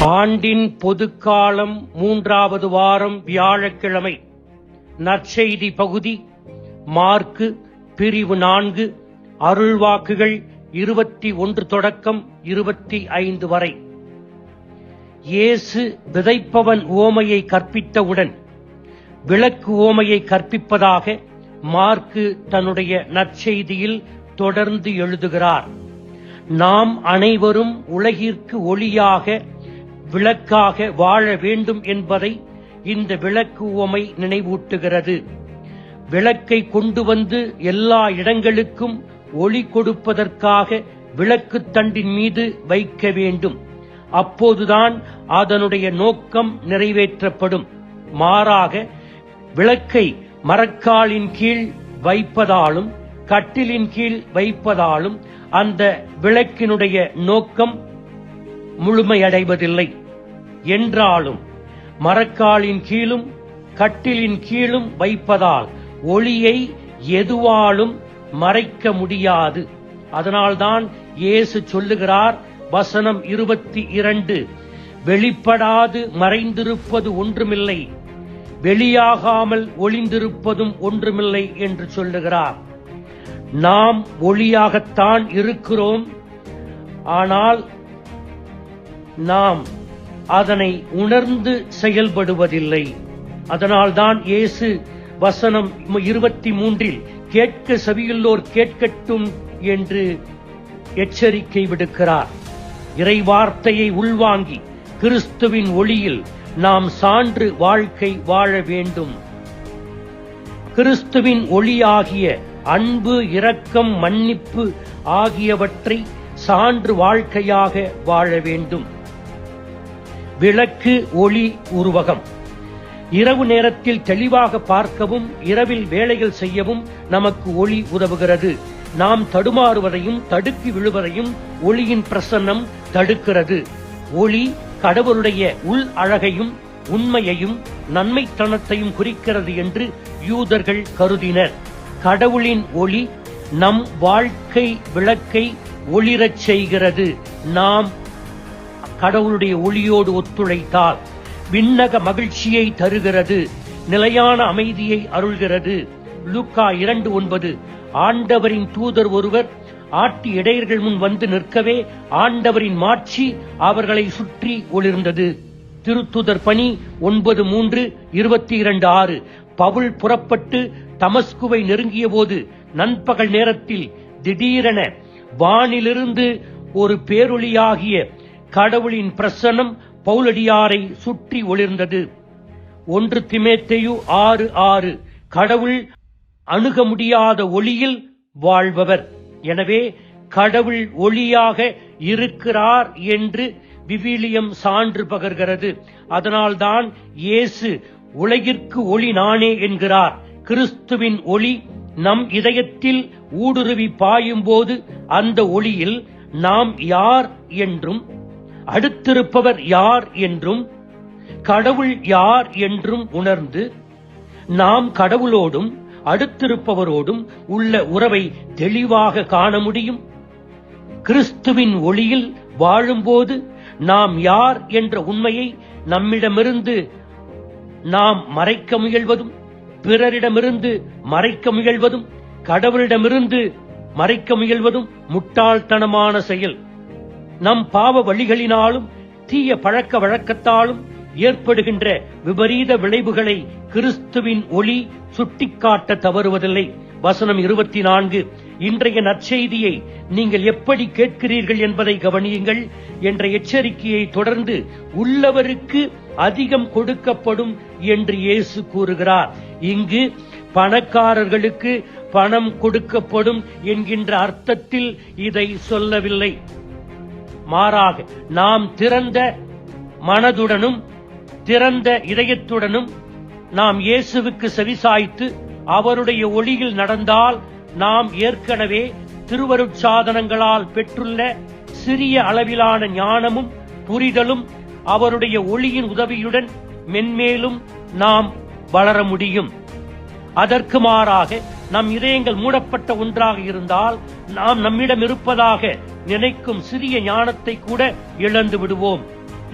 ஆண்டின் பொதுக்காலம் 3வது வாரம் வியாழக்கிழமை. நற்செய்தி பகுதி மார்க்கு பிரிவு 4 அருள்வாக்குகள் 21 தொடக்கம் 25 வரை. இயேசு விதைப்பவன் உவமையை கற்பித்தவுடன் விளக்கு உவமையை கற்பிப்பதாக மார்க்கு தன்னுடைய நற்செய்தியில் தொடர்ந்து எழுதுகிறார். நாம் அனைவரும் உலகிற்கு ஒளியாக விளக்காக வாழ வேண்டும் என்பதை இந்த விளக்கு உவமை நினைவூட்டுகிறது. விளக்கை கொண்டு வந்து எல்லா இடங்களுக்கும் ஒளி கொடுப்பதற்காக விளக்கு தண்டின் மீது வைக்க வேண்டும். அப்போதுதான் அதனுடைய நோக்கம் நிறைவேற்றப்படும். மாறாக விளக்கை மரக்காலின் கீழ் வைப்பதாலும் கட்டிலின் கீழ் வைப்பதாலும் அந்த விளக்கினுடைய நோக்கம் முழுமையடைவதில்லை. என்றாலும் மரக்காலின் கீழும் கட்டிலின் கீழும் வைப்பதால் ஒளியை எதுவாலும் மறைக்க முடியாது. அதனால்தான் இயேசு சொல்லுகிறார், வசனம் 22, வெளிப்படாது மறைந்திருப்பது ஒன்றுமில்லை, வெளியாகாமல் ஒளிந்திருப்பதும் ஒன்றுமில்லை என்று சொல்லுகிறார். நாம் ஒளியாகத்தான் இருக்கிறோம், ஆனால் நாம் அதனை உணர்ந்து செயல்படுவதில்லை. அதனால்தான் இயேசு வசனம் 23 கேட்க செவியுள்ளோர் கேட்கட்டும் என்று எச்சரிக்கை விடுக்கிறார். இறைவார்த்தையை உள்வாங்கி கிறிஸ்துவின் ஒளியில் நாம் சான்று வாழ்க்கை வாழ வேண்டும். கிறிஸ்துவின் ஒளியாகிய அன்பு, இரக்கம், மன்னிப்பு ஆகியவற்றை சான்று வாழ்க்கையாக வாழ வேண்டும். விளக்கு ஒளி உருவகம். இரவு நேரத்தில் தெளிவாக பார்க்கவும் இரவில் வேலைகள் செய்யவும் நமக்கு ஒளி உதவுகிறது. நாம் தடுமாறுவதையும் தடுக்கி விழுவதையும் ஒளியின் பிரசன்னம் தடுக்கிறது. ஒளி கடவுளுடைய உள் அழகையும் உண்மையையும் நன்மைத்தனத்தையும் குறிக்கிறது என்று யூதர்கள் கருதினர். கடவுளின் ஒளி நம் வாழ்க்கை விளக்கை ஒளிரச் செய்கிறது. நாம் கடவுளுடைய ஒளியோடு ஒத்துழைத்தால் விண்ணக மகிழ்ச்சியை தருகிறது, நிலையான அமைதியை அருள்கிறது. லூக்கா 2:9 ஆண்டவரின் தூதர் ஒருவர் ஆட்டி இடையர்கள் முன் வந்து நிற்கவே ஆண்டவரின் மாட்சி அவர்களை சுற்றி ஒளிர்ந்தது. திருத்தூதர் பணி 9:3-22:6 பவுல் புறப்பட்டு தமஸ்குவை நெருங்கிய போது நண்பகல் நேரத்தில் திடீரென வானிலிருந்து ஒரு பேரொளியாகிய கடவுளின் பிரசன்னம் பவுலடியாரை சுற்றி ஒளிர்ந்தது. 1 தீமோத்தேயு 6:6 கடவுள் அணுக முடியாத ஒளியில் வாழ்பவர். எனவே கடவுள் ஒளியாக இருக்கிறார் என்று விவிலியம் சான்று பகர்கிறது. அதனால்தான் இயேசு உலகிற்கு ஒளி நானே என்கிறார். கிறிஸ்துவின் ஒளி நம் இதயத்தில் ஊடுருவி பாயும் போது அந்த ஒளியில் நாம் யார் என்றும் அடுத்திருப்பவர் யார் என்றும் கடவுள் யார் என்றும் உணர்ந்து நாம் கடவுளோடும் அடுத்திருப்பவரோடும் உள்ள உறவை தெளிவாக காண முடியும். கிறிஸ்துவின் ஒளியில் வாழும்போது நாம் யார் என்ற உண்மையை நம்மிடமிருந்து நாம் மறைக்க முயல்வதும் பிறரிடமிருந்து மறைக்க முயல்வதும் கடவுளிடமிருந்து மறைக்க முயல்வதும் முட்டாள்தனமான செயல். நம் பாவ வழிகளினாலும் தீய பழக்க வழக்கத்தாலும் ஏற்படுகின்ற விபரீத விளைவுகளை கிறிஸ்துவின் ஒளி சுட்டிக்காட்ட தவறுவதில்லை. வசனம் 24 இன்றைய நற்செய்தியை நீங்கள் எப்படி கேட்கிறீர்கள் என்பதை கவனியுங்கள் என்ற எச்சரிக்கையை தொடர்ந்து உள்ளவருக்கு அதிகம் கொடுக்கப்படும் என்று இயேசு கூறுகிறார். இங்கு பணக்காரர்களுக்கு பணம் கொடுக்கப்படும் என்கின்ற அர்த்தத்தில் இதை சொல்லவில்லை. மாறாக நாம் திறந்த மனதுடனும் திறந்த இதயத்துடனும் நாம் இயேசுவுக்கு செவிசாய்த்து அவருடைய ஒளியில் நடந்தால் நாம் ஏற்கனவே திருவருட்சாதனங்களால் பெற்றுள்ள சிறிய அளவிலான ஞானமும் புரிதலும் அவருடைய ஒளியின் உதவியுடன் மென்மேலும் நாம் வளர முடியும். அதற்கு மாறாக நம் இதயங்கள் மூடப்பட்ட ஒன்றாக இருந்தால் நாம் நம்மிடம் இருப்பதாக நினைக்கும் சிறிய ஞானத்தை கூட இழந்து விடுவோம்.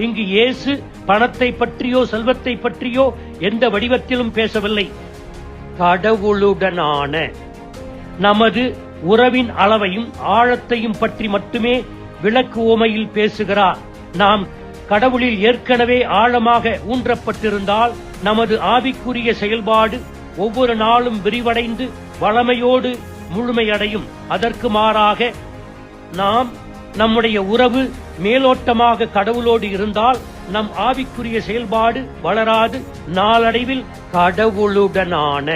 இங்கு இயேசு பணத்தை பற்றியோ செல்வத்தை பற்றியோ எந்த வடிவத்திலும் பேசவில்லை. கடவுளுடனான நமது உறவின் அளவையும் ஆழத்தையும் பற்றி மட்டுமே விளக்கு உவமையில் பேசுகிறார். நாம் கடவுளில் ஏற்கனவே ஆழமாக ஊன்றப்பட்டிருந்தால் நமது ஆவிக்குரிய செயல்பாடு ஒவ்வொரு நாளும் விரிவடைந்து வளமையோடு முழுமையடையும். அதற்கு மாறாக நாம் நம்முடைய உறவு மேலோட்டமாக கடவுளோடு இருந்தால் நம் ஆவிக்குரிய செயல்பாடு வளராது. நாளடைவில் கடவுளுடனான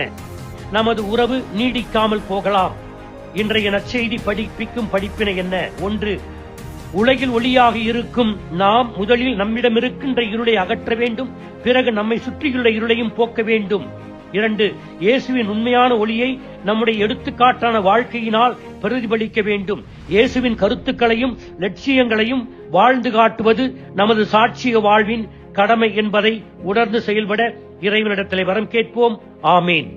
நமது உறவு நீடிக்காமல் போகலாம். இன்றைய நற்செய்தி படிப்பிக்கும் படிப்பினை என்ன? 1. உலகில் ஒளியாக இருக்கும் நாம் முதலில் நம்மிடம் இருக்கின்ற இருளை அகற்ற வேண்டும். பிறகு நம்மை சுற்றியுள்ள இருளையும் போக்க வேண்டும். 2. இயேசுவின் உண்மையான ஒளியை நம்முடைய எடுத்துக்காட்டான வாழ்க்கையினால் பிரதிபலிக்க வேண்டும். இயேசுவின் கருத்துக்களையும் லட்சியங்களையும் வாழ்ந்து காட்டுவது நமது சாட்சிய வாழ்வின் கடமை என்பதை உணர்ந்து செயல்பட இறைவனிடத்திலே வரம் கேட்போம். ஆமேன்.